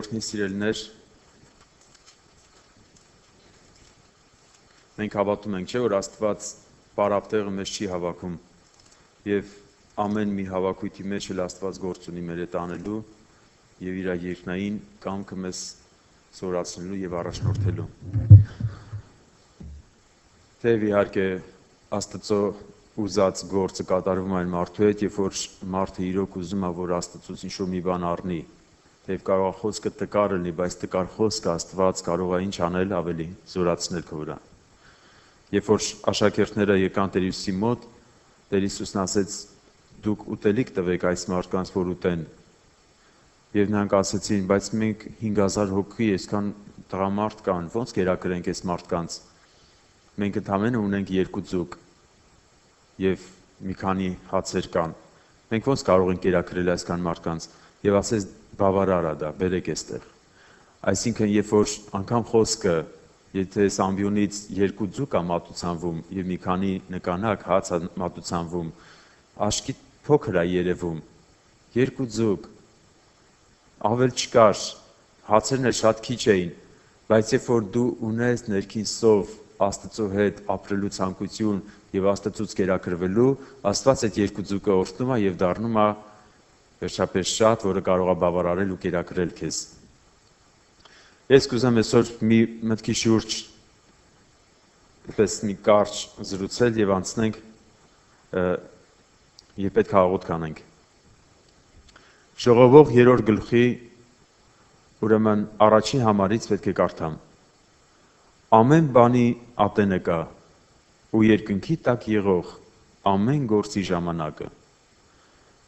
Օրհնի սիրելիներ, մենք հավատում ենք, չէ, որ Աստված պարապտեղը մեզ չի հավաքում եւ ամեն մի հավաքույթի մեջ էլ Աստված գործ ունի մեր հետ անելու եւ իր երկնային կամքը մեզ զորացնելու եւ առաջնորդելու։ Թեև իհարկե Աստծո ուզած գործը կատարվում այն մարդու հետ, երբ որ մարդը իրոք ուզում է, որ Աստծուց ինչ-որ մի բան առնի, թեև կարող է խոսքը տկար լինի, բայց տկար խոսքը Աստված կարող է ինչ անել ավելի, զորացնել քո վրա։ Երբ որ աշակերտները եկան Տեր Հիսուսի մոտ, Տեր Հիսուսն ասեց. «Դուք ուտելիք տվեք այս մարդկանց, որ ուտեն»։ Եվ նրանք ասեցին. «Բայց մենք 5000 հոգի, այսքան տղամարդ կան, ո՞նց կերակրենք այս մարդկանց։ Մենք ընդամենը ունենք 2 ձուկ եւ մի քանի հացեր կան։ Մենք ո՞նց կարող ենք կերակրել այսքան մարդկանց»։ Եվ ասեց. «Բավարար է դա, բերեք այստեղ»։ Այսինքն, երբ որ անգամ խոսքը, եթե այս ամբիոնից 2 ձուկ է մատուցանվում եւ մի քանի նկանակ հաց է մատուցանվում, աշկի փոքր է երևում, 2 ձուկ, ավել չկար, հացերն էլ շատ քիչ էին, բայց երբ որ դու ունես ներքին սով Աստծո հետ ապրելու ցանկություն եւ Աստծուց կերակրվելու, Աստված այդ 2 ձուկը օրհնում է եւ դառնում է վերջապես շատ, որը կարող է բավարարել ու կերակրել քեզ։ Ես կուզեմ այսօր մի մտքի շուրջ պես մի կարճ զրուցել եւ անցնենք եւ պետք է աղոթք անենք։ Ժողովող 3-րդ գլխի ուրեմն առաջին համարից պետք է կարդամ։ Ամեն բանի ատենը կա ու երկնքի տակ եղող ամեն գործի ժամանակը,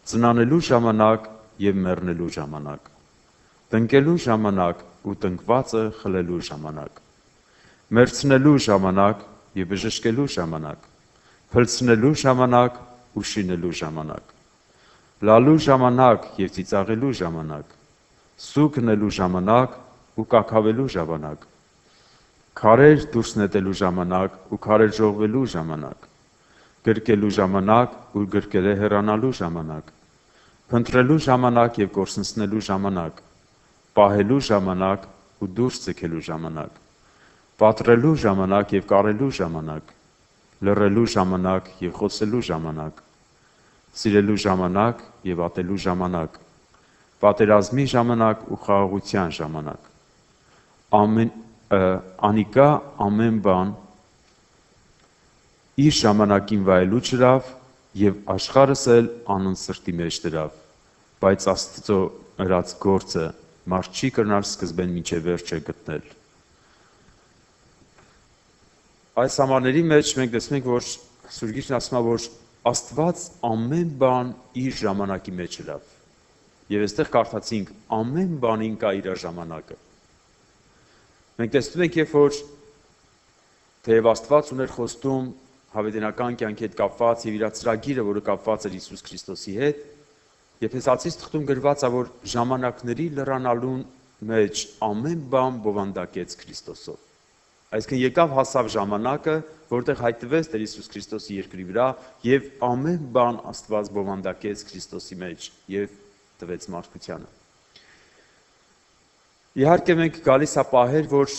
ծնանելու ժամանակ եւ մեռնելու ժամանակ, տնկելու ժամանակ ու տնկվածը խլելու ժամանակ, մերցնելու ժամանակ եւ բժշկելու ժամանակ, փլցնելու ժամանակ ու շինելու ժամանակ, լալու ժամանակ եւ ծիծաղելու ժամանակ, սուգ նելու ժամանակ ու կակավելու ժամանակ, քարեր դուրս նետելու ժամանակ ու քարեր ժողվելու ժամանակ, գրկելու ժամանակ ու գրկերը հեռանալու ժամանակ, փնտրելու ժամանակ եւ կորսնցնելու ժամանակ, պահելու ժամանակ ու դուրս ցկելու ժամանակ, պատրելու ժամանակ եւ կարելու ժամանակ, լռելու ժամանակ եւ խոսելու ժամանակ, սիրելու ժամանակ եւ ատելու ժամանակ, պատերազմի ժամանակ ու խաղաղության ժամանակ, անիկա ամեն բան իր ժամանակին վայելու չրավ եւ աշխարհս էլ անուն սրտի մեջ դրավ, բայց Աստծո ըրած գործը մարդ չի կրնար սկզբեն մինչեւ վերջը գտնել։ Այս համարների մեջ մենք տեսնում ենք, որ Սուրբ ասում է, որ Աստված ամեն բան իր ժամանակի մեջ դրավ։ Եվ այստեղ կարդացինք ամեն բանին կա իր ժամանակը։ Մենք տեսնում ենք, երբ որ թեև Աստված ուներ խոստում հավիտենական կյանքի հետ կապված եւ իր ծրագիրը, որը կապված էր Հիսուս Քրիստոսի հետ, Եփեսացիս թղթում գրված է, որ ժամանակների լրանալուն մեջ ամեն բան բովանդակեց Քրիստոսով։ Այսինքն եկավ հասավ ժամանակը, որտեղ հայտնվեց Տեր Հիսուս Քրիստոսի երկրի վրա եւ ամեն բան Աստված բովանդակեց Քրիստոսի մեջ եւ տվեց մարդկությանը։ Իհարկե մենք գալիս է պահեր, որ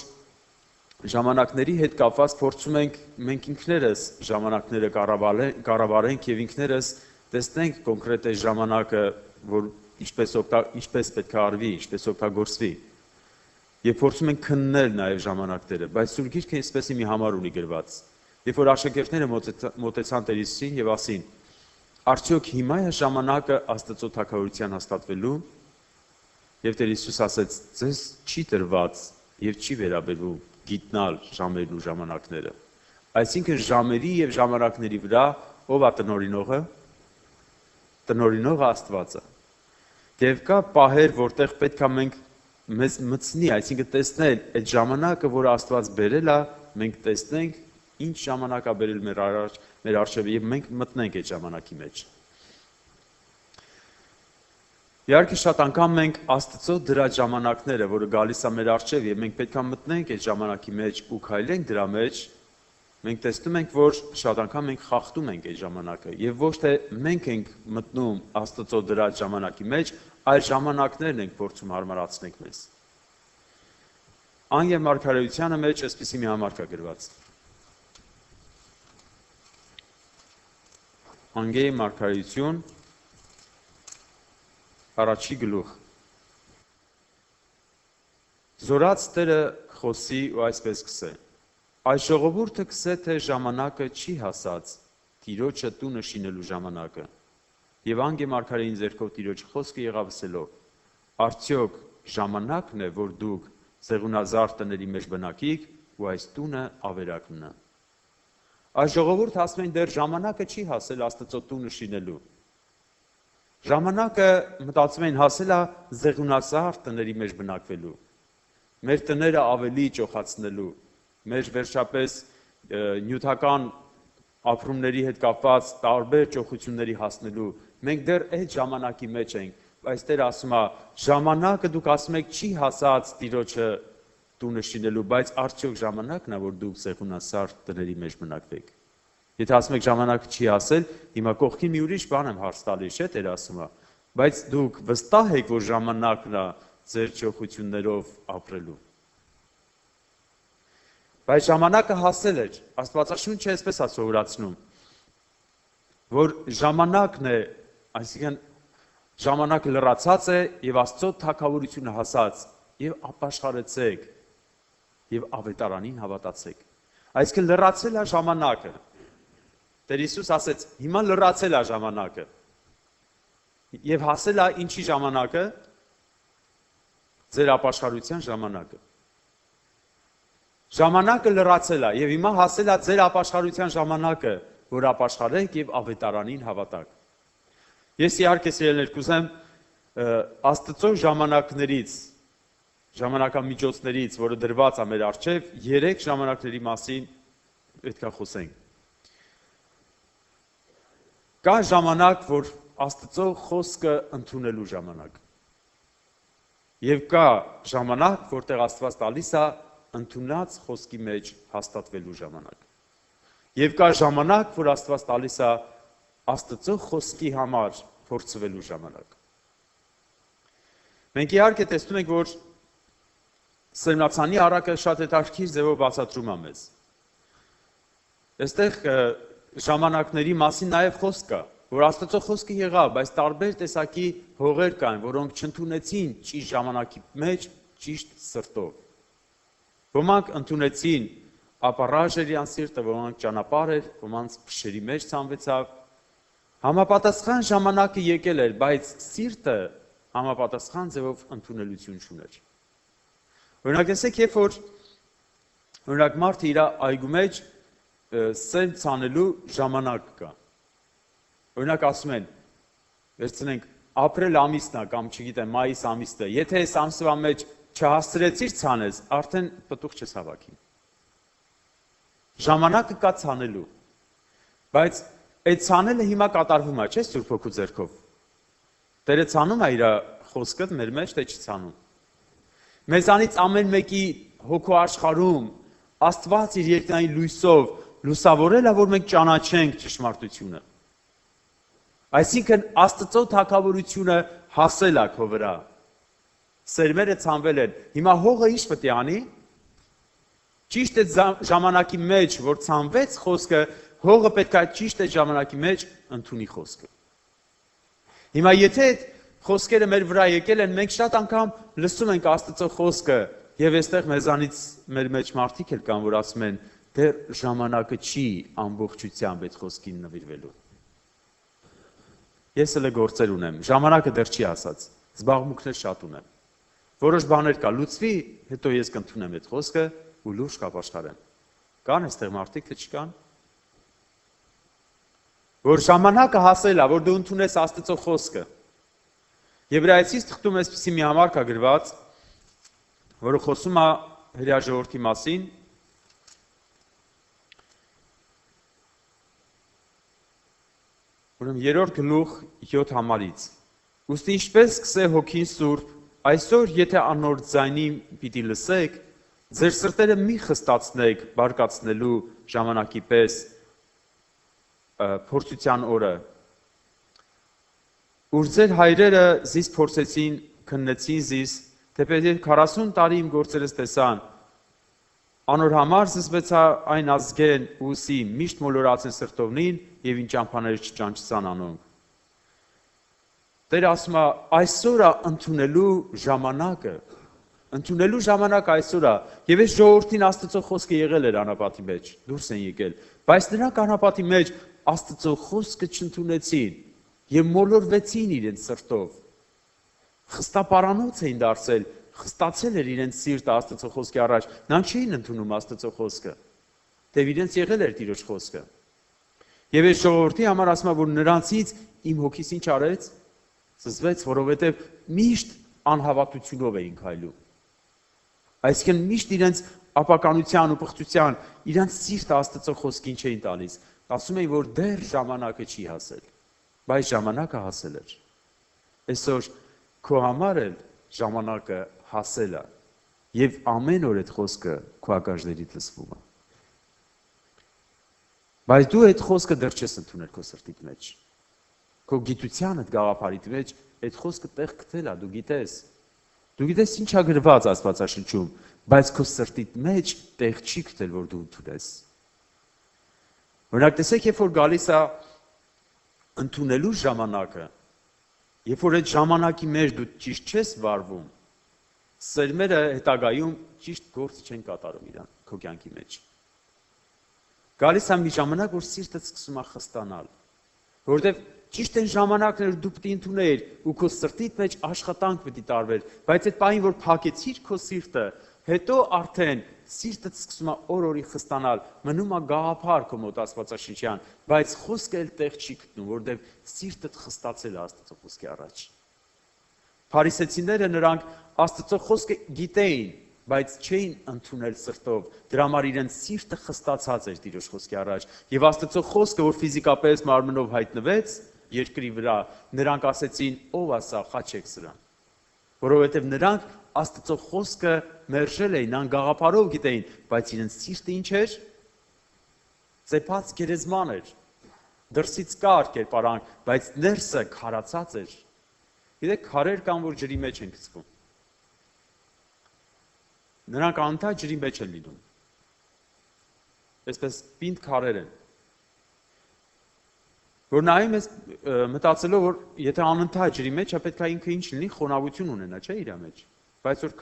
ժամանակների հետ կապված փորձում ենք մենք ինքներս ժամանակները կառավարենք եւ ինքներս տեսնենք կոնկրետ այս ժամանակը, որ ինչպես պետք է արվի, ինչպես օգտագործվի։ Եվ փորձում ենք քննել նաեւ ժամանակները, բայց Սուրբ Գիրքը այսպեսի մի համար ունի գրված։ Երբ որ աշակերտները մոտեցան Տեր Հիսուսին եւ ասին. «Արդյոք հիմա է ժամանակը Աստծո թագավորության հաստատվելու»։ Եվ Տեր Հիսուս ասեց. «Ձեզ չի տրված եւ չի վերաբերվում գիտնալ ժամերն ու ժամանակները»։ Այսինքն ժամերի եւ ժամանակների վրա ով է տնօրինողը։ Տնօրինողը Աստված է։ Եվ կա պահեր, որտեղ պետք է մենք մեզ մտցնի, այսինքն տեսնել այդ ժամանակը, որ Աստված բերել է, մենք տեսնենք ինչ ժամանակ է բերել մեր առջև եւ մենք մտնենք այդ ժամանակի մեջ։ Իհարկե շատ անգամ մենք Աստծո դրած ժամանակները, որը գալիս է մեր առջև եւ մենք պետք է մտնենք այդ ժամանակի մեջ ու քայլենք դրա մեջ, մենք տեսնում ենք, որ շատ անգամ մենք խախտում ենք այդ ժամանակը եւ ոչ թե մենք ենք մտնում Աստծո դրած ժամանակի մեջ, այլ ժամանակներն ենք փորձում հարմարացնել մեզ։ Ան եւ մարգարեությանը մեջ այսպիսի մի համարք է գրված։ Անգեի մարգարեություն առաջի գլուխ։ Զորած Տերը խոսի ու այսպես կսե. Այս ժողովուրդը կսե, թե ժամանակը չի հասած Տիրոջը տունը շինելու ժամանակը։ Եվ անգե մարգարեին ձեռքով Տիրոջ խոսքը եղավ ասելով. Արդյոք ժամանակն է, որ դուք զեղունազար տների մեջ բնակիք ու այս տունը ավերակն է։ Այս ժողովուրդը ասում են դեռ ժամանակը չի հասել Աստծո տունը շինելու։ Ժամանակը մտածում են հասել է զեղունազար տների մեջ բնակվելու։ Մեր տները ավելի ճոխացնելու, մեր վերջապես նյութական ապրումների հետ կապված տարբեր ճոխությունների հասնելու, մենք դեռ այդ ժամանակի մեջ ենք, բայց Տերը ասում է, ժամանակը դուք ասում եք չի հասած Տիրոջը տունը շինելու, բայց արդյոք ժամանակն է, որ դուք զեղունասար տների մեջ բնակվեք։ Եթե ասում եք ժամանակը չի հասել, հիմա կողքին մի ուրիշ բան եմ հարց տալիս, չէ՞ Տերը ասում է, բայց դուք վստահ եք, որ ժամանակն է ձեր ճոխություններով ապրելու։ Բայց ժամանակը հասել էր, Աստվածաշունչը այսպես է սովորացնում, որ ժամանակն է, այսինքն ժամանակը լրացած է եւ Աստծո թագավորությունը հասած եւ ապաշխարեցեք եւ ավետարանին հավատացեք։ Այսինքն լրացել է ժամանակը։ Տեր Հիսուս ասեց, հիմա լրացել է ժամանակը։ Եվ հասել է ինչի ժամանակը։ Ձեր ապաշխարության ժամանակը։ Ժամանակը լրացել է եւ հիմա հասել է ձեր ապաշխարության ժամանակը, որ ապաշխարեք եւ ավետարանին հավատաք։ Ես իհարկե սիրելիներ կուզեմ Աստծո ժամանակներից, ժամանակամիջոցներից, որը դրված է մեր առջև, 3 ժամանակների մասին պետք է խոսենք։ Կա ժամանակ, որ Աստծո խոսքը ընդունելու ժամանակ։ Եվ կա ժամանակ, որտեղ Աստված տալիս է ընդունած խոսքի մեջ հաստատվելու ժամանակ։ Եվ կա ժամանակ, որ Աստված տալիս է Աստծո խոսքի համար փորձվելու ժամանակ։ Մենք իհարկե տեսնում ենք, որ Սերմնացանի առակը շատ հետաքրքիր ձևով բացատրում է մեզ։ Այստեղ ժամանակների մասին նաև խոսք կա, որ Աստծո խոսքը եղավ, բայց տարբեր տեսակի հողեր կային, որոնք չընդունեցին ճիշտ ժամանակի մեջ ճիշտ սրտով։ Ոմանք ընդունեցին ապառաժերյան սիրտը, ոմանք ճանապարհ էր, ոմանց փշերի մեջ ցանվեցավ։ Համապատասխան ժամանակը եկել էր, բայց սիրտը համապատասխան ձևով ընդունելություն չուներ։ Օրինակ տեսեք, երբ որ օրինակ մարդը իր այգու մեջ սեր ցանելու ժամանակ կա։ Օրինակ ասում են, վերցնենք ապրիլ ամիսն է կամ չգիտեմ մայիս ամիսն է, եթե այս ամսվա մեջ չհասցրեցիր ցանես, արդեն պտուղ չես հավաքի։ Ժամանակը կա ցանելու, բայց այդ ցանելը հիմա կատարվում է, չէ՞ Սուրբ Հոգու ձեռքով։ Տերը ցանում է իր խոսքը մեր մեջ, թե չի ցանում։ Մեզանից ամեն մեկի հոգու աշխարհում Աստված իր երկնային լույսով լուսավորել է, որ մենք ճանաչենք ճշմարտությունը։ Այսինքն Աստծո թագավորությունը հասել է քո վրա։ Սերմերը ցանվել են։ Հիմա հողը ինչ պետք է անի։ Ճիշտ է ժամանակի մեջ, որ ցանվեց խոսքը, հողը պետք է ճիշտ է ժամանակի մեջ ընդունի խոսքը։ Հիմա եթե այդ խոսքերը մեր վրա եկել են, մենք շատ անգամ լսում ենք Աստծո խոսքը, եւ այստեղ մեզանից մեր մեջ մարդիկ էլ կան, որ ասում են, դեռ ժամանակը չի ամբողջությամբ այդ խոսքին նվիրվելու։ Ես էլ գործեր ունեմ, ժամանակը դեռ չի ասած, զբաղմունքներ շատ ունեմ։ Որոշ բաներ կա, լուծվի, հետո ես կընդունեմ այդ խոսքը ու լուրջ կապաշխարեմ։ Կան այստեղ մարդիկ, թե չկան։ Որ ժամանակը հասել է, որ դու ընդունես Աստծո խոսքը։ Եբրայեցիս թղթում այսպիսի մի համարք է գրված, որը խոսում է հրեա ժողովրդի մասին։ Ուրեմն 3-րդ գլուխ 7 համարից։ Ուստի ինչպես կսե Հոգին Սուրբ, այսօր եթե անոր ձայնին պիտի լսեք, ձեր սրտերը մի խստացնեք բարկացնելու ժամանակի պես փորձության օրը, ուր ձեր հայրերը զիս փորձեցին, քննեցին զիս, թեպետ 40 տարի իմ գործերս տեսան, Անոր համար զսվեցա այն ազգեն ուսի միշտ մոլորացեն սրտովնին եւ ինչ ճամփաները չճանչցան անոնք։ Տեր ասում է այսօր է ընդունելու ժամանակը այսօր է եւ այս ժողովրդին Աստծո խոսքը եղել էր անապատի մեջ դուրս են եկել բայց նրանք անապատի մեջ Աստծո խոսքը չընդունեցին եւ մոլորվեցին իրենց սրտով խստապարանոց էին դարձել խստացել էր իրենց սիրտը Աստծո խոսքի առաջ նրանք չէին ընդունում Աստծո խոսքը դեւ իրենց եղել էր Տիրոջ խոսքը եւ այս ժողովրդի համար ասում է որ նրանցից իմ հոգիս ինչ արեց զզվեց որովհետեւ միշտ անհավատությունով էին քայլում այսինքն միշտ իրենց ապականության ու պղծության իրենց սիրտը Աստծո խոսքին չէին տալիս ասում էին որ դեռ ժամանակը չի հասել բայց ժամանակը հասել էր այսօր քո համար էլ ժամանակը հասել է եւ ամեն օր այդ խոսքը քո ակաժներից լսվում է բայց դու այդ խոսքը դեռ չես ընդունել քո սրտիդ մեջ քո գիտության այդ գաղափարիդ մեջ այդ խոսքը տեղ գտել է դու գիտես ինչ է գրված Աստվածաշնչում բայց քո սրտիդ մեջ տեղ չի գտել որ դու ընդունես օրինակ տեսեք երբ որ գալիս է ընդունելու ժամանակը երբ որ այդ ժամանակի մեջ դու ճիշտ չես վարվում սերմերը հետագայում ճիշտ գործ չեն կատարում իրան քո կյանքի մեջ գալիս է մի ժամանակ որ սիրտը սկսում է խստանալ որովհետև ճիշտ այն ժամանակները դու պետք է ընդունեիր ու քո սրտիդ մեջ աշխատանք պետք է տարվեր բայց այդ պահին որ փակեցիր քո սիրտը հետո արդեն սիրտը սկսում է օր-օրի խստանալ մնում է գաղափար քո մոտ Աստվածաշնչյան բայց խոսքը էլ տեղ չի գտնում որովհետև սիրտդ խստացել է Աստծո խոսքի առաջ Փարիսեցիները նրանք Աստծո խոսքը գիտեին բայց չէին ընդունել սրտով դրա համար իրենց սիրտը խստացած էր Տիրոջ խոսքի առաջ եւ Աստծո խոսքը որ ֆիզիկապես մարմնով հայտնվեց երկրի վրա նրանք ասեցին ով ասա խաչեք սրան որովհետեւ նրանք Աստծո խոսքը մերժել էին անգաղափարով գիտեին բայց իրենց սիրտը ինչ էր ծեփած գերեզման էր դրսից կար կերպարանք բայց ներսը քարացած էր գիտեք քարեր կան որ ջրի մեջ են գցվում նրանք անընդհատ ջրի մեջ են լինում այսպես պինդ քարեր են որ նայում ես մտածելով որ եթե անընդհատ ջրի մեջ է պետք է ինքը ինչ լինի խոնավություն ունենա չէ իր մեջ բայց որ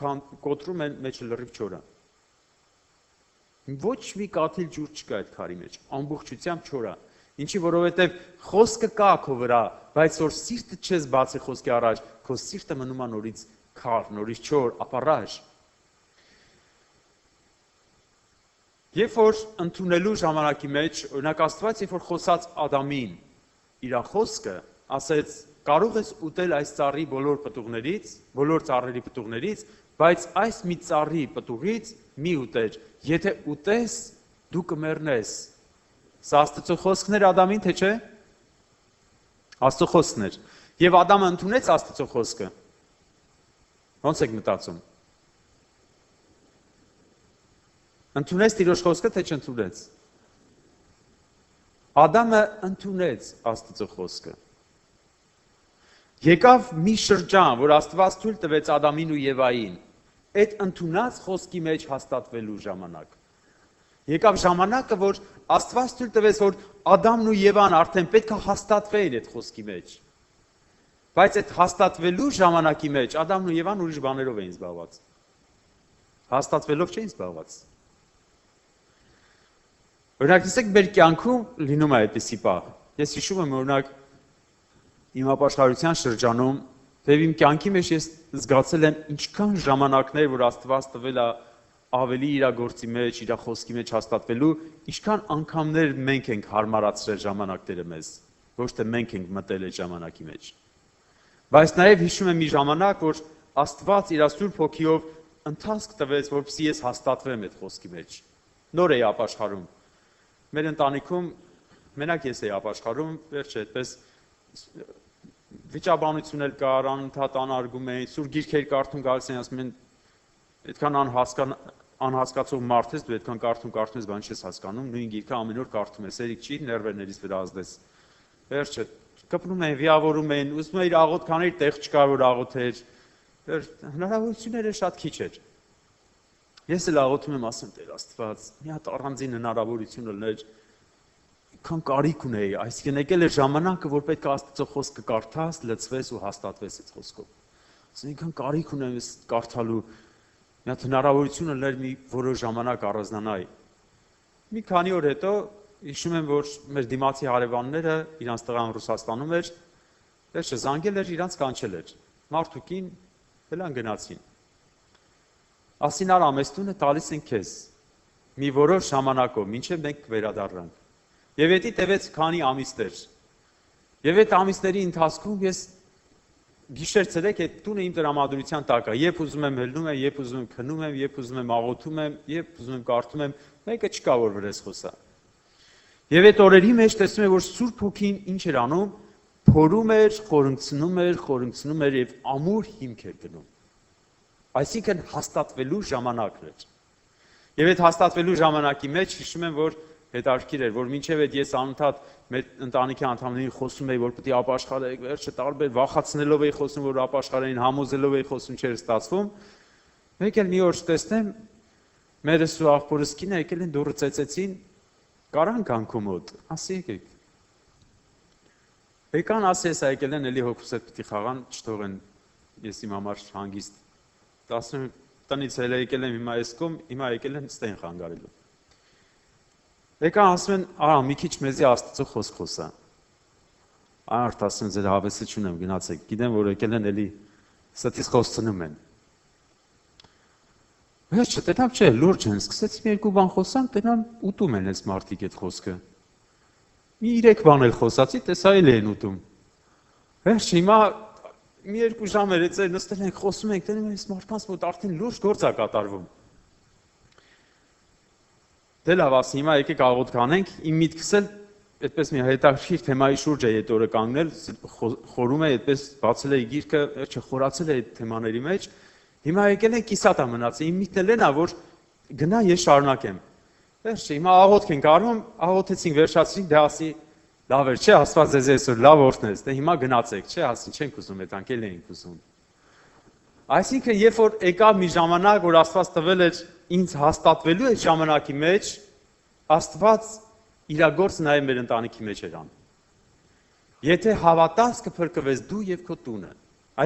կոտրում են մեջը լրիվ չոր է ոչ մի կաթիլ ջուր չկա այդ քարի մեջ ամբողջությամբ չոր է ինչի որովհետև խոսքը կա քո վրա բայց որ սիրտը չես բացի խոսքի առաջ քո սիրտը մնում է նորից քար նորից չոր ապառաժ երբ որ ընդունելու ժամանակի մեջ օրինակ Աստված երբ որ խոսած Ադամին իր խոսքը ասեց կարող ես ուտել այս ծառի բոլոր պտուղներից, բոլոր ծառերի պտուղներից, բայց այս մի ծառի պտուղից մի ուտեր, եթե ուտես, դու կմեռնես։ Սա Աստծո խոսքն էր Ադամին, թե չէ։ Աստծո խոսքն էր։ Եվ Ադամը ընդունեց Աստծո խոսքը։ Ոնց եք մտածում։ Ընդունեց Տիրոջ խոսքը, թե չընդունեց։ Ադամը ընդունեց Աստծո խոսքը։ Եկավ մի շրջան, որ Աստված թույլ տվեց Ադամին ու Եվային, այդ ընդունած խոսքի մեջ հաստատվելու ժամանակ։ Եկավ ժամանակը, որ Աստված թույլ տվեց, որ Ադամն ու Եվան արդեն պետք է հաստատվեին այդ խոսքի մեջ։ Բայց այդ հաստատվելու ժամանակի մեջ Ադամն ու Եվան ուրիշ բաներով էին զբաղված։ Հաստատվելով չէին զբաղված։ Օրինակ, տեսեք, մեր կյանքում լինում է այդպիսի բան։ Ես հիշում եմ, օրինակ, իմ ապաշխարության շրջանում, թեև իմ կյանքի մեջ ես զգացել եմ ինչքան ժամանակներ, որ Աստված տվել է ավելի իր գործի մեջ, իր խոսքի մեջ հաստատվելու, ինչքան անգամներ մենք ենք հարմարացրել ժամանակները մեզ, ոչ թե մենք ենք մտել այդ ժամանակի մեջ։ Բայց նաև հիշում եմ մի ժամանակ, որ Աստված իր Սուրբ Հոգիով ընթացք տվեց, որպեսզի ես հաստատվեմ այդ խոսքի մեջ։ Նոր էի ապաշխարում։ Մեր ընտանիքում մենակ ես էի ապաշխարում, վերջը այդպես վիճաբանություն էլ կար, անընդհատ անարգում էին, սուր գիրքեր կարդում գալիս են, ասում են, այդքան անհասկացող մարդ ես, դու այդքան կարդում ես, բան չես հասկանում, նույն գիրքը ամեն օր կարդում ես, երիք չի, ներվերներից վրա ազդես։ Վերջը կպնում էին, վիավորում էին, ուզում էիր աղոթքաներ տեղ չկար, որ աղոթեր, հնարավորությունները շատ քիչ էր։ Ես էլ աղոթում եմ ասեմ Տեր Աստված, մի հատ առանձին հնարավորություն ուներ, քան կարիք ունեի, այսինքն եկել է ժամանակը, որ պետք է Աստծո խոսքը կարդաս, լցվես ու հաստատվես այդ խոսքով։ Այսինքն կարիք ունեմ կարդալու, մի հատ հնարավորություն ուներ մի որոշ ժամանակ առանձնանալ։ Մի քանի օր հետո հիշում եմ, որ մեր դիմացի հարևանները իրանց տղան Ռուսաստանում էր, վերջը զանգել էր, իրանց կանչել էր։ Մարդուկին դելան գնացին։ Ասին արա մեզ տունը տալիս են քեզ։ Մի որոշ ժամանակով, մինչև մենք կվերադառնանք։ Եվ դա տևեց քանի ամիսներ։ Եվ այդ ամիսների ընթացքում ես գիշեր-ցերեկ այդ տունը իմ տրամադրության տակ է։ Երբ ուզում եմ հելնում եմ, երբ ուզում եմ քնում եմ, երբ ուզում եմ աղոթում եմ, երբ ուզում եմ կարդում եմ, մեկը չկա որ վրես խոսա։ Եվ այդ օրերի մեջ տեսնում եմ, որ Սուրբ Հոգին ինչ էր անում, փորում էր, խորհրդցնում էր եւ ամուր հիմք էր դնում։ Այսինքն հաստատվելու ժամանակն էր։ Եվ այդ հաստատվելու ժամանակի մեջ հիշում եմ, որ հետաքրքիր էր, որ մինչև այդ ես անընդհատ մեր ընտանիքի անդամներին խոսում էի, որ պետք է ապաշխարեք, վերջը տարբեր վախացնելով էի խոսում, որ ապաշխարային համոզելով էի խոսում, չէր ստացվում։ Մեկ էլ մի օր տեսնեմ, մերս ու աղբորս կինը եկել են դուռը ծեծեցին, կարան գան քո մոտ, ասի եկեք։ Եկան ասի ես եկել են, էլի հոգուս հետ պիտի խաղան, չթողեն ես իմ համար հանգիստ։ Ասում եմ, տնից էլ եկել եմ հիմա այս կողմ, հիմա եկել են ստեն խանգարելու։ Եկան ասում են, արա մի քիչ մեզի Աստծո խոսք խոսա։ Արդ ասում ձեր հավեսը չունեմ, գնացեք, գիտեմ, որ եկել են էլի ստից խոսցնում են։ Վերջը տենամ չէ, լուրջ են, սկսեցին երկու բան խոսան, տենամ ուտում են այս մարդիկ այդ խոսքը։ Մի 3 բան էլ խոսացի, տեսա էլ են ուտում։ Վերջը հիմա մի 2 ժամ էր էցել նստել ենք, խոսում ենք, տենում են այս մարդկանց մոտ արդեն լուրջ գործ է կատարվում։ Դե լավ ասի, հիմա եկեք աղոթք անենք, իմ միտքս էլ այդպես մի հետաքրքիր թեմայի շուրջ է այդ օրը կանգնել, խորում է այդպես բացել է գիրքը, չխորացել է այդ թեմաների մեջ։ Հիմա եկել են կիսատա մնացել, իմ միտքն էլ նա, որ գնա ես շարունակեմ։ Վերջը հիմա աղոթք ենք արվում, աղոթեցինք, վերջացրինք, դե ասի լավ էր, չէ, Աստված ձեզ այսօր լավ օրհնեց, դե հիմա գնացեք, չէ, ասի չենք ուզում, այդանք էլ էինք ուզում։ Այսինքն, երբ որ եկավ մի ժամանակ, որ Աստված տվել էր ինձ հաստատվելու այդ ժամանակի մեջ, Աստված իր գործը նաև մեր ընտանիքի մեջ էր անում։ Եթե հավատաս կփրկվես դու եւ քո տունը։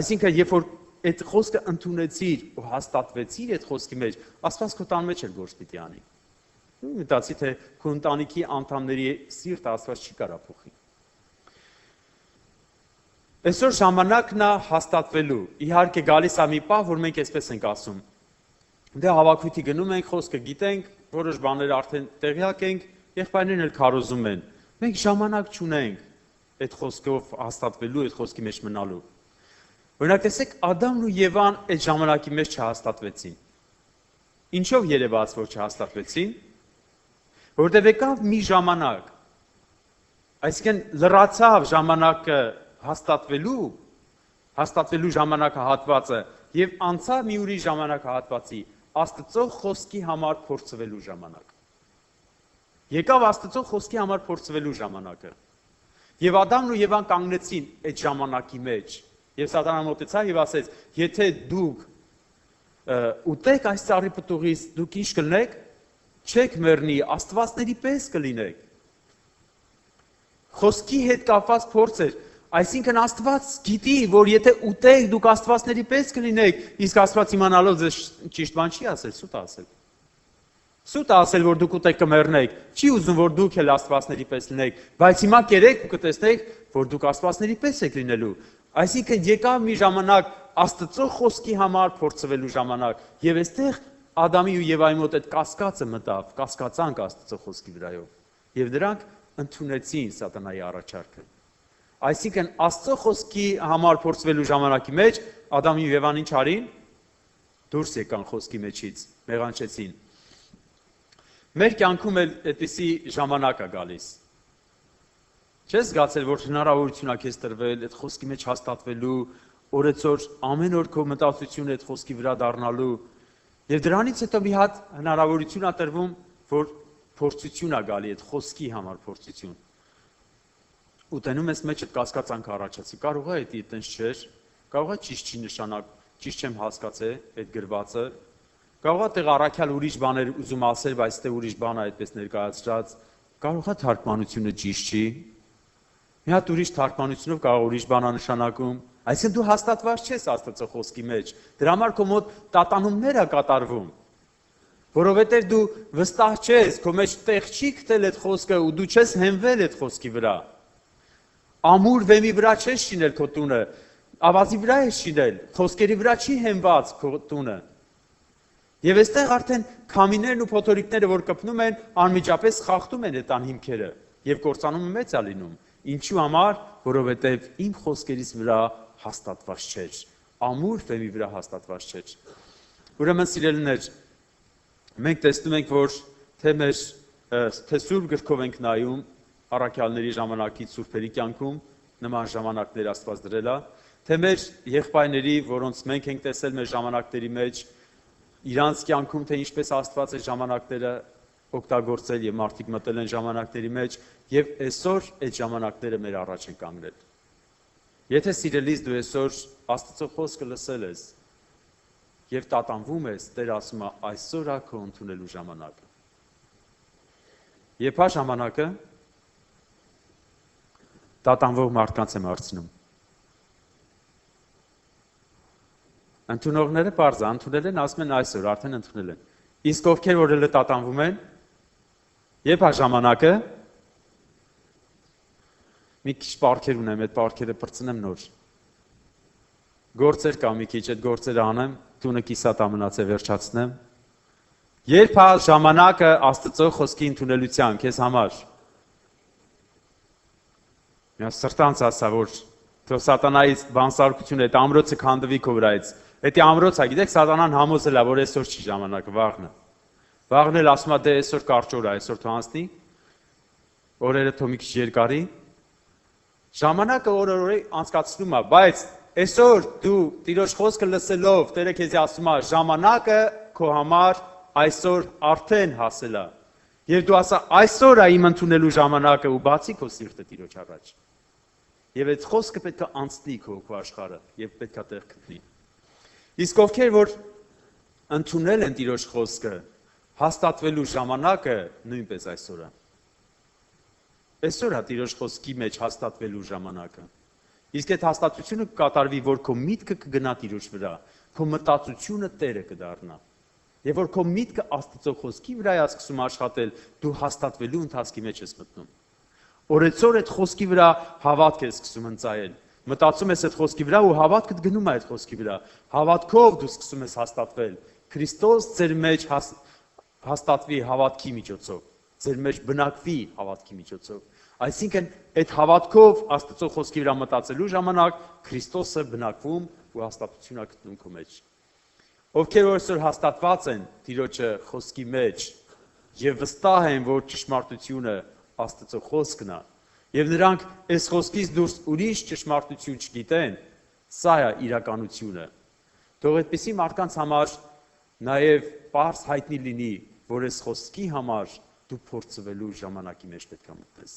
Այսինքն, երբ որ այդ խոսքը ընդունեցիր ու հաստատվեցիր այդ խոսքի մեջ, Աստված քո տան մեջ էլ գործ պիտի անի։ Ու մտածի թե քո ընտանիքի անդամների սիրտը Աստված չի կարա փոխի։ Այսօր ժամանակն է հաստատվելու։ Իհարկե գալիս է մի պահ, որ մենք այսպես ենք ասում։ Դե հավաքույթի գնում ենք, խոսքը գիտենք, որոշ բաներ արդեն տեղյակ ենք, եղբայրներն էլ քարոզում են։ Մենք ժամանակ չունենք այդ խոսքով հաստատվելու, այդ խոսքի մեջ մնալու։ Օրինակ տեսեք, Ադամն ու Եվան այդ ժամանակի մեջ չհաստատվեցին։ Ինչով երևաց, որ չհաստատվեցին։ Որտեղ եկավ մի ժամանակ, այսինքն լրացավ ժամանակը հաստատվելու ժամանակահատվածը եւ անցավ մի ուրիշ ժամանակահատվածի, Աստծո խոսքի համար փորձվելու ժամանակ։ Եկավ Աստծո խոսքի համար փորձվելու ժամանակը։ Եվ Ադամն ու Եվան կանգնեցին այդ ժամանակի մեջ, եւ Սատանան մոտեցավ եւ ասեց. եթե դուք ուտեք այս ծառի պտուղից, դուք ինչ կլինեք, չեք մեռնի, աստվածների պես կլինեք։ Խոսքի հետ կապված փորձ էր, այսինքն Աստված գիտի, որ եթե ուտեք, դուք աստվածների պես կլինեք, իսկ Աստված իմանալով ձեզ ճիշտ բան չի ասել, սուտ ասել։ Սուտ ասել, որ դուք ուտեք կմեռնեք, չի ուզում, որ դուք էլ աստվածների պես լինեք, բայց հիմա կերեք ու կտեսնեք, որ դուք աստվածների պես եք լինելու։ Այսինքն եկավ մի ժամանակ Աստծո խոսքի համար փորձվելու ժամանակ, եւ այստեղ Ադամի ու Եվայի մոտ այդ կասկածը մտավ, կասկածանք Աստծո խոսքի վրայով, եւ դրանք ընդունեցին Սատանայի առաջարկը։ Այսինքն Աստծո խոսքի համար փորձվելու ժամանակի մեջ Ադամի ու Եվան ինչ արին, դուրս եկան խոսքի մեջից, մեղանչեցին։ Մեր կյանքում էլ այդպիսի ժամանակ է գալիս։ Չես զգացել, որ հնարավորություն է քեզ տրվել այդ խոսքի մեջ հաստատվելու, օրեցօր ամեն օր քո մտածությունը այդ խոսքի վրա դառնալու, եւ դրանից հետո մի հատ հնարավորություն է տրվում, որ փորձություն է գալի այդ խոսքի համար փորձություն։ Ու տենում ես մեջ այդ կասկածանք առաջացի, կարող է դա այտենց չէր, կարող է ճիշտ չի նշանակ, ճիշտ չեմ հասկացել այդ գրվածը, Կարող է տեղ առաքյալ ուրիշ բաներ ուզում ասել, բայց դե ուրիշ բան է այդպես ներկայացրած, կարող է թարգմանությունը ճիշտ չի։ Մի հատ ուրիշ թարգմանությունով կարող ուրիշ բան է նշանակում, այսինքն դու հաստատված չես Աստծո խոսքի մեջ։ Դրա համար քո մոտ տատանումներ է կատարվում, որովհետև դու վստահ չես, քո մեջ տեղ չի գտել այդ խոսքը ու դու չես հենվել այդ խոսքի վրա։ Ամուր վեմի վրա չես շինել քո տունը, ավազի վրա ես շինել, խոսքերի վրա չի հենված քո տունը։ Եվ այստեղ արդեն քամիներն ու փոթորիկները, որ կպնում են, անմիջապես խախտում են այդ անհիմքերը եւ կործանումը մեծ է լինում։ Ինչու համար, որովհետեւ իմ խոսքերից վրա հաստատված չէր, ամուր վեմի վրա հաստատված չէր։ Ուրեմն սիրելիներ, մենք տեսնում ենք, որ թե Սուրբ գրքով ենք նայում առաքյալների ժամանակից սուրբերի կյանքում նման ժամանակներ Աստված դրել է, թե մեր եղբայրների, որոնց մենք ենք տեսել մեր ժամանակների մեջ, իրանց կյանքում թե ինչպես Աստված է ժամանակները օգտագործել եւ մարդիկ մտել են ժամանակների մեջ եւ այսօր այդ ժամանակները մեր առաջ են կանգնել։ Եթե սիրելիս դու այսօր Աստծո խոսքը լսել ես եւ տատանվում ես, Տեր ասում է այսօր է քո ընդունելու ժամանակը։ Երբ է ժամանակը տատանվող մարդկանց եմ հարցնում։ Ընդունողները պարզ է, ընդունել են, ասում են այսօր, արդեն ընդունել են։ Իսկ ովքեր որ էլ տատանվում են, երբ է ժամանակը, մի քիչ պարքեր ունեմ, այդ պարքերը պրծնեմ նոր։ Գործեր կա մի քիչ, այդ գործերը անեմ, տունը կիսատ ամնաց է վերջացնեմ։ Երբ է ժամանակը Աստծո խոսքի ընդունելության քեզ համար։ Մի սրտանց ասա, որ թող սատանայից բանսարկությունը, այդ ամրոցը քանդվի քո վրայից։ Էդի ամրոցը, գիտեք, սատանան համոզել է, որ այսօր չի ժամանակը, վաղն է։ Վաղն էլ ասում է, դե այսօր կարճ օր է, այսօր թող անցնի, օրերը թող մի քիչ երկարի։ Ժամանակը օր-օր անցկացնում է, բայց այսօր դու Տիրոջ խոսքը լսելով, Տերը քեզ ասում է, ժամանակը քո համար այսօր արդեն հասել է։ Եվ դու ասա, այսօր է իմ ընդունելու ժամանակը ու բացի քո սիրտը Տիրոջ առաջ։ Եվ այդ խոսքը պետք է անցնի քո աշխարհը եւ պետք է տեղ գտնի։ Իսկ ովքեր որ ընդունել են Տիրոջ խոսքը, հաստատվելու ժամանակը նույնպես այսօր է։ Այսօր է Տիրոջ խոսքի մեջ հաստատվելու ժամանակը։ Իսկ այդ հաստատությունը կկատարվի, որ քո միտքը կգնա Տիրոջ վրա, քո մտածությունը Տերը կդառնա։ Եվ որ քո միտքը Աստծո խոսքի վրա է սկսում աշխատել, դու հաստատվելու ընթացքի մեջ ես մտնում։ Օրեցօր այդ խոսքի վրա հավատք ես սկսում ընծայել։ Մտածում ես այդ խոսքի վրա ու հավատքդ գնում է այդ խոսքի վրա։ Հավատքով դու սկսում ես հաստատվել։ Քրիստոս ձեր մեջ հաստատվի հավատքի միջոցով, ձեր մեջ բնակվի հավատքի միջոցով։ Այսինքն այդ հավատքով Աստծո խոսքի վրա մտածելու ժամանակ Քրիստոսը բնակվում ու հաստատություն է գտնում քո մեջ։ Ովքեր այսօր հաստատված են Տիրոջը խոսքի մեջ եւ վստահ են, որ ճշմարտությունը Աստծո խոսքն է, եւ նրանք այս խոսքից դուրս ուրիշ ճշմարտություն չգիտեն, սա է իրականությունը։ Թող այդպիսի մարդկանց համար նաեւ պարզ հայտնի լինի, որ այս խոսքի համար դու փորձվելու ժամանակի մեջ պետք է մտնես։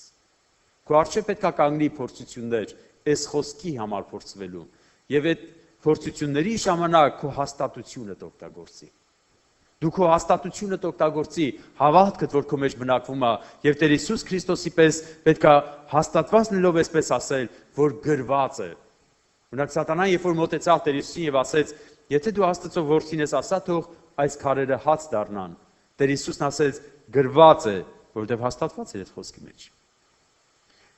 Քո առջև պետք է կանգնի փորձություններ այս խոսքի համար փորձվելու, եւ այդ փորձությունների ժամանակ քո հաստատությունը օգտագործի։ Դու քո հաստատությունը օգտագործի, հավատքդ, որ քո մեջ բնակվում է, եւ Տեր Հիսուս Քրիստոսի պես պետք է հաստատված լինելով այսպես ասել, որ գրված է։ Օրինակ սատանան երբ որ մոտեցավ Տեր Հիսուսին եւ ասեց, եթե դու Աստծո որդին ես, ասա թող այս քարերը հաց դառնան։ Տեր Հիսուսն ասեց, գրված է, որովհետեւ հաստատված է այդ խոսքի մեջ։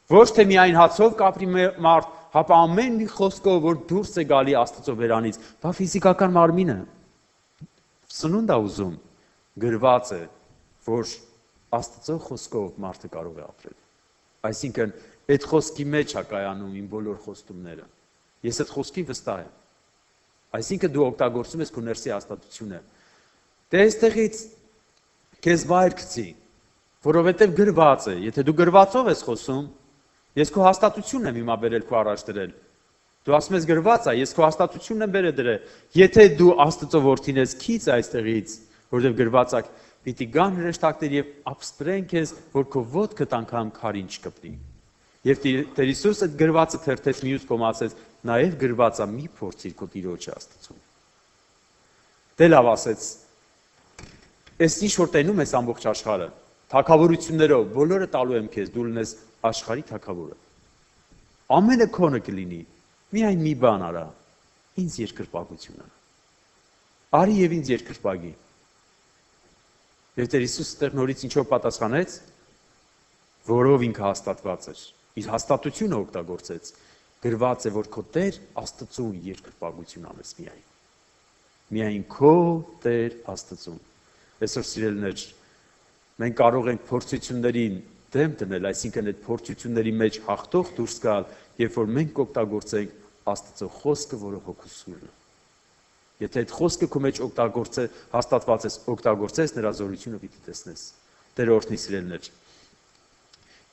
Ոչ թե միայն հացով կապրի մարդ, հապա ամեն մի խոսքով, որ դուրս է գալի Աստծո բերանից, դա ֆիզիկական մարմին է։ Սնունդ է ուզում, գրված է, որ Աստծո խոսքով մարդը կարող է ապրել։ Այսինքն, այդ խոսքի մեջ է կայանում իմ բոլոր խոստումները։ Ես այդ խոսքի վստահ եմ։ Այսինքն դու օգտագործում ես քո ներսի հաստատությունը։ Դե այստեղից քեզ վայր գցի, որովհետև գրված է։ Եթե դու գրվածով ես խոսում, ես քո հաստատությունն եմ հիմա բերել քո առաջ դրել։ Դու ասում ես գրված է, ես քո հաստատությունն եմ բերել դրել։ Եթե դու Աստծո որդին ես, քիչ այստեղից, որովհետև գրված է, պիտի գան հրեշտակներ եւ ապստրեն քեզ, որ քո ոտքդ անգամ քարին չկպնի։ Եվ Տեր Հիսուսը գրվածը թերթեց մյուս կողմ ասեց, նաեւ գրված է, մի փորձիր քո Տիրոջը Աստծուն։ Դե լավ ասեց, Այս ինչ որ տենում ես ամբողջ աշխարհը, թագավորություններով, բոլորը տալու եմ քեզ, դու լինես աշխարհի թագավորը։ Ամենը քոնը կլինի, միայն մի բան արա, ինձ երկրպագություն արա։ Արի եւ ինձ երկրպագի։ Եվ Տեր Հիսուսը ստեղ նորից ինչով պատասխանեց, որով ինքը հաստատված էր, իր հաստատությունը օգտագործեց, գրված է, որ քո Տեր Աստծուն երկրպագություն անես միայն քո Տեր Աստծուն։ Այսօր սիրելիներ, մենք կարող ենք փորձություններին դեմ դնել, այսինքն այդ փորձությունների մեջ հաղթող դուրս գալ, երբ որ մենք կօգտագործենք Աստծո խոսքը, որը հոգու սուրն է։ Եթե այդ խոսքը քո մեջ հաստատված ես, օգտագործես, նրա զորությունը պիտի տեսնես։ Տեր օրհնի սիրելիներ։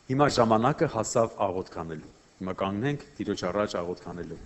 Հիմա ժամանակը հասավ աղոթք անելու։ Հիմա կանգնենք Տիրոջ առաջ աղոթք անելու։